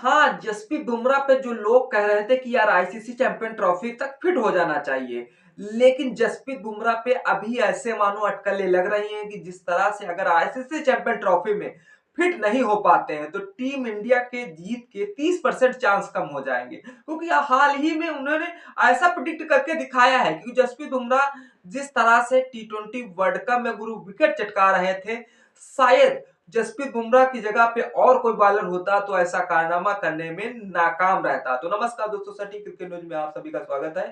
हाँ, जसप्रीत बुमराह पे जो लोग कह रहे थे कि यार आईसीसी चैंपियन ट्रॉफी तक फिट हो जाना चाहिए। लेकिन जसप्रीत बुमराह पे अभी ऐसे मानो अटकलें लग रही हैं कि जिस तरह से अगर आईसीसी चैंपियन ट्रॉफी में फिट नहीं हो पाते हैं तो टीम इंडिया के जीत के 30% चांस कम हो जाएंगे। क्योंकि हाल ही में उन्होंने ऐसा प्रिडिक्ट करके दिखाया है कि जसप्रीत बुमराह जिस तरह से टी20 वर्ल्ड कप में गुरु विकेट चटका रहे थे, शायद जसप्रीत बुमराह की जगह पे और कोई बॉलर होता तो ऐसा कारनामा करने में नाकाम रहता। तो नमस्कार दोस्तों, सटीक क्रिकेट न्यूज में आप सभी का स्वागत है।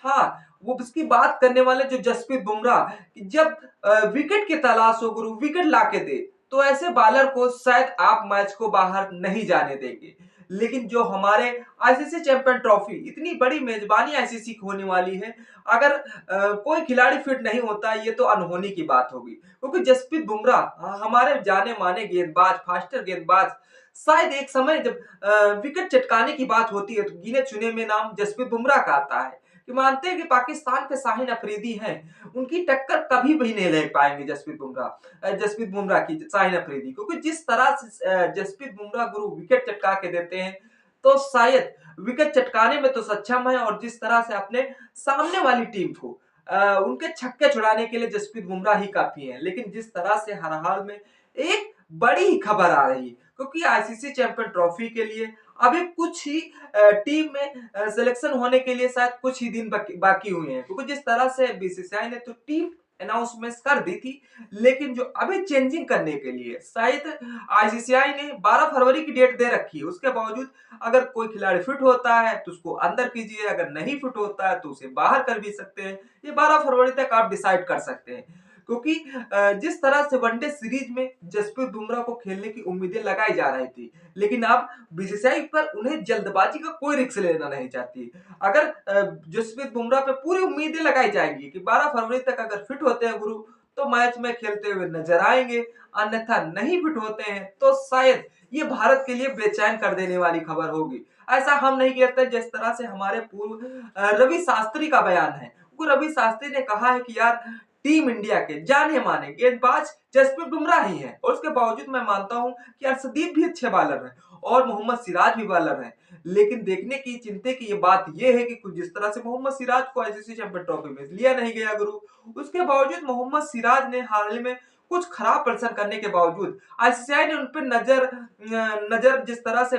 हाँ, वो उसकी बात करने वाले जो जसप्रीत बुमराह जब विकेट की तलाश हो गुरु विकेट लाके दे, तो ऐसे बॉलर को शायद आप मैच को बाहर नहीं जाने देंगे। लेकिन जो हमारे आईसीसी चैंपियन ट्रॉफी इतनी बड़ी मेजबानी आईसीसी की होने वाली है, अगर कोई खिलाड़ी फिट नहीं होता ये तो अनहोनी की बात होगी। क्योंकि जसप्रीत बुमराह हमारे जाने माने गेंदबाज, फास्टर गेंदबाज, शायद एक समय जब विकेट चटकाने की बात होती है तो गिने चुने में नाम जसप्रीत बुमराह का आता है। कि मानते हैं कि पाकिस्तान के शाहिन अफरीदी हैं, उनकी टक्कर कभी भी नहीं ले पाएंगे जसप्रीत बुमराह की शाहिन अफरीदी, क्योंकि जिस तरह से जसप्रीत बुमराह गुरु विकेट चटका के देते हैं, तो शायद विकेट चटकाने में तो सक्षम है और जिस तरह से अपने सामने वाली टीम को उनके छक्के छुड़ाने के लिए जसप्रीत बुमराह ही काफी है। लेकिन जिस तरह से हर हाल में एक बड़ी खबर आ रही, क्योंकि आईसीसी चैंपियन ट्रॉफी के लिए अभी कुछ ही टीम में सिलेक्शन होने के लिए शायद कुछ ही दिन बाकी हुए हैं। क्योंकि जिस तरह से बीसीसीआई ने तो टीम अनाउंसमेंट कर दी थी, लेकिन जो अभी चेंजिंग करने के लिए शायद आईसीसीआई ने 12 फरवरी की डेट दे रखी है। उसके बावजूद अगर कोई खिलाड़ी फिट होता है तो उसको अंदर कीजिए, अगर नहीं फिट होता है तो उसे बाहर कर भी सकते हैं। ये 12 फरवरी तक आप डिसाइड कर सकते हैं। क्योंकि जिस तरह से वनडे सीरीज में जसप्रीत बुमराह को खेलने की उम्मीदें लगाई जा रही थी, लेकिन अब बीसीसीआई पर उन्हें जल्दबाजी का कोई रिस्क लेना नहीं चाहती। अगर जसप्रीत बुमराह पे पूरी उम्मीदें लगाई जाएंगी कि 12 फरवरी तक अगर फिट होते हैं गुरु तो मैच में खेलते हुए नजर आएंगे, अन्यथा नहीं फिट होते हैं तो शायद ये भारत के लिए बेचैन कर देने वाली खबर होगी। ऐसा हम नहीं कहते, जिस तरह से हमारे पूर्व रवि शास्त्री का बयान है। वो रवि शास्त्री ने कहा है कि यार टीम इंडिया के जाने माने गेंदबाज जसप्रीत बुमराह ही है, और उसके बावजूद मैं मानता हूं कि अर्शदीप भी अच्छे बॉलर हैं और मोहम्मद सिराज भी बॉलर हैं। लेकिन देखने की चिंता की ये बात ये है कि कुछ जिस तरह से मोहम्मद सिराज को आईसीसी चैंपियन ट्रॉफी में लिया नहीं गया गुरु, उसके बावजूद मोहम्मद सिराज ने हाल ही में कुछ खराब प्रदर्शन करने के बावजूद आईसीसीआई ने उन पर नजर जिस तरह से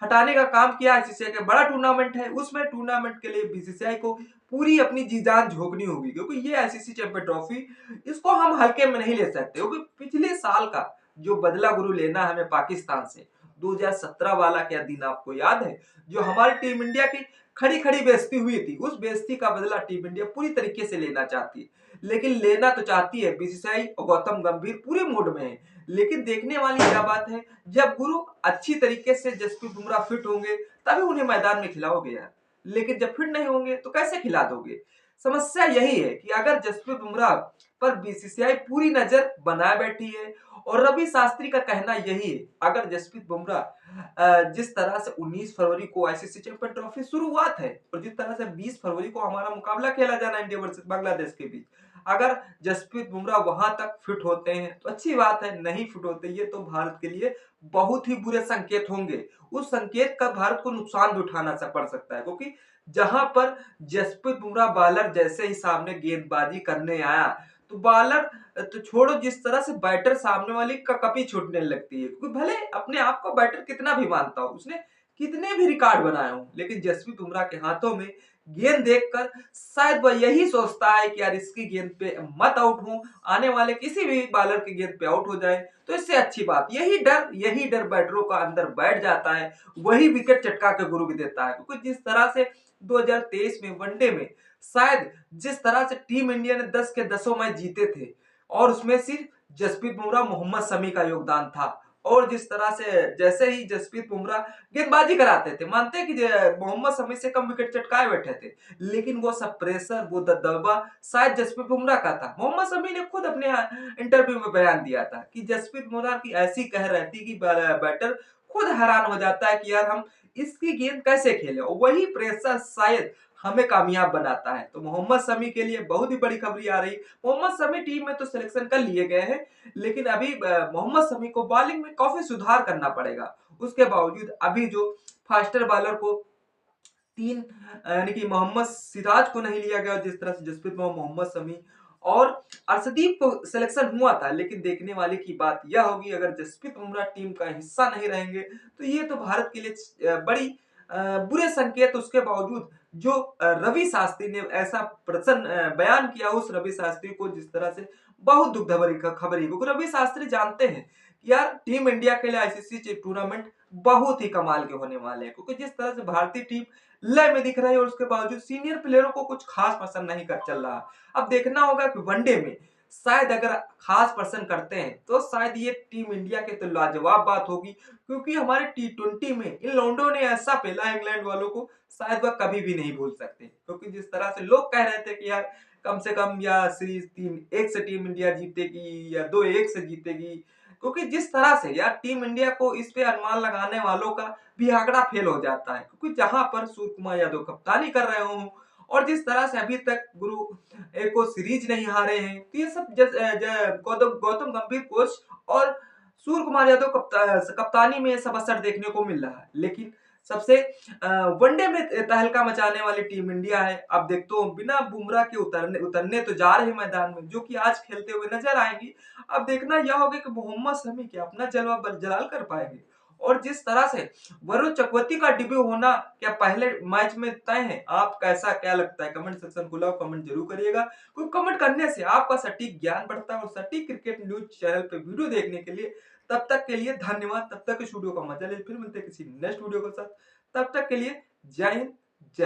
हटाने का काम किया। आईसीसीआई का बड़ा टूर्नामेंट है, उसमें टूर्नामेंट के लिए बीसीसीआई को पूरी अपनी जी जान झोंकनी होगी, क्योंकि ये आईसीसी चैंपियन ट्रॉफी इसको हम हल्के में नहीं ले सकते। क्योंकि पिछले साल का जो बदला गुरु लेना है हमें पाकिस्तान से, 2017 वाला क्या दिन आपको याद है, जो हमारी टीम इंडिया की खड़ी खड़ी बेइज्जती हुई थी, उस बेइज्जती का बदला टीम इंडिया पूरी तरीके से लेना चाहती है। लेकिन लेना तो चाहती है बीसीसीआई और गौतम गंभीर पूरे मूड में है। लेकिन देखने वाली क्या बात है, जब गुरु अच्छी तरीके से जसप्रीत बुमराह फिट होंगे तभी उन्हें मैदान में खिलाओगे यार। लेकिन जब फिट नहीं होंगे तो कैसे खिला दोगे? समस्या यही है कि अगर जसप्रीत बुमराह पर बीसीसीआई पूरी नजर बनाए बैठी है, और रवि शास्त्री का कहना यही है, अगर जसप्रीत बुमराह जिस तरह से 19 फरवरी को आईसीसी चैंपियन ट्रॉफी शुरुआत है और जिस तरह से 20 फरवरी को हमारा मुकाबला खेला जाना है इंडिया वर्सेस बांग्लादेश के बीच, अगर जसप्रीत बुमराह वहां तक फिट होते हैं तो अच्छी बात है, नहीं फिट होते ये तो भारत के लिए बहुत ही बुरे संकेत होंगे। उस संकेत का भारत को नुकसान भी उठाना पड़ सकता है, क्योंकि जहां पर जसप्रीत बुमराह बॉलर जैसे ही सामने गेंदबाजी करने आया तो बॉलर तो छोड़ो, जिस तरह से बैटर सामने वाली का कपी छूटने लगती है। क्योंकि भले अपने आप को बैटर कितना भी मानता हो, उसने कितने भी रिकॉर्ड बनाए हो, लेकिन जसप्रीत बुमराह के हाथों में गेंद देखकर शायद वह यही सोचता है कि यार इसकी गेंद पे मत आउट हूं, आने वाले किसी भी बॉलर की गेंद पे आउट हो जाए तो इससे अच्छी बात। यही डर बैटरों का अंदर बैठ जाता है, वही विकेट चटका के गुरु देता है। क्योंकि जिस तरह से 2023 में वनडे में शायद जिस तरह से टीम इंडिया ने 10 के 10 मैच जीते थे, और उसमें सिर्फ जसप्रीत बुमराह, मोहम्मद शमी का योगदान था। और जिस तरह से जैसे ही जसप्रीत बुमराह गेंदबाजी कराते थे, मानते हैं कि मोहम्मद शमी से कम विकेट चटकाए बैठे थे, लेकिन वो सब प्रेशर, वो दबदबा शायद जसप्रीत बुमराह का था। मोहम्मद शमी ने खुद अपने इंटरव्यू में बयान दिया था कि जसप्रीत बुमराह की ऐसी कह रहती कि बैटर खुद हैरान हो जाता है कि यार हम इसकी गेंद कैसे खेले, और वही प्रेशर शायद हमें कामयाब बनाता है। तो मोहम्मद शमी के लिए बहुत ही बड़ी खबरी आ रही। मोहम्मद शमी टीम में तो सिलेक्शन कर लिए गए हैं, लेकिन अभी मोहम्मद शमी को बॉलिंग में काफी सुधार करना पड़ेगा। उसके बावजूद अभी जो फास्टर बॉलर को तीन यानी कि मोहम्मद सिराज को नहीं लिया गया, जिस तरह से जसप्रीत बुमराह, मोहम्मद शमी और अर्शदीप को सिलेक्शन हुआ था। लेकिन देखने वाले की बात यह होगी, अगर जसप्रीत बुमराह टीम का हिस्सा नहीं रहेंगे तो ये तो भारत के लिए बड़ी बुरे संकेत। उसके बावजूद जो रवि शास्त्री ने ऐसा प्रसन्न बयान किया, उस रवि शास्त्री को जिस तरह से बहुत दुख भरी खबर है, क्योंकि रवि शास्त्री जानते हैं कि यार टीम इंडिया के लिए आईसीसी टूर्नामेंट बहुत ही कमाल के होने वाले हैं, क्योंकि जिस तरह से भारतीय टीम लय में दिख रही है और उसके बावजूद सीनियर प्लेयरों को कुछ खास पसंद नहीं कर चल रहा। अब देखना होगा कि वनडे में शायद अगर खास पसंद करते हैं तो शायद ये टीम इंडिया के तो लाजवाब बात होगी, क्योंकि हमारे टी20 में इन लौंडों ने ऐसा पेला इंग्लैंड वालों को, शायद वह कभी भी नहीं भूल सकते। क्योंकि जिस तरह से लोग कह रहे थे कि यार कम से कम या सीरीज 3-1 से टीम इंडिया जीतेगी या 2-1 से जीतेगी, क्योंकि जिस तरह से यार टीम इंडिया को इस पे अनुमान लगाने वालों का भी आंकड़ा फेल हो जाता है, क्योंकि जहां पर सूर्य कुमार यादव कप्तानी कर रहे हो और जिस तरह से अभी तक गुरु को सीरीज नहीं हारे हैं, तो ये सब गौतम गौतम गंभीर कोच और सूर्य कुमार यादव कप्तानी में सब असर देखने को मिल रहा है। लेकिन सबसे वनडे में तहलका मचाने वाली टीम इंडिया है। अब देखते हो बिना बुमराह के उतरने तो जा रहे हैं मैदान में, जो कि आज खेलते हुए नजर आएंगी। अब देखना यह होगा कि मोहम्मद शमी क्या अपना जलवा जलाल कर पाएंगे, और जिस तरह से वरुण चक्रवर्ती का डेब्यू होना क्या पहले मैच में तय है। आप कैसा क्या लगता है, कमेंट सेक्शन खुला, कमेंट जरूर करिएगा, क्योंकि कमेंट करने से आपका सटीक ज्ञान बढ़ता है। और सटीक क्रिकेट न्यूज चैनल पे वीडियो देखने के लिए तब तक के लिए धन्यवाद। तब तक इस वीडियो का मजा ले, फिर मिलते हैं किसी नेक्स्ट वीडियो के साथ। तब तक के लिए जय हिंद, जय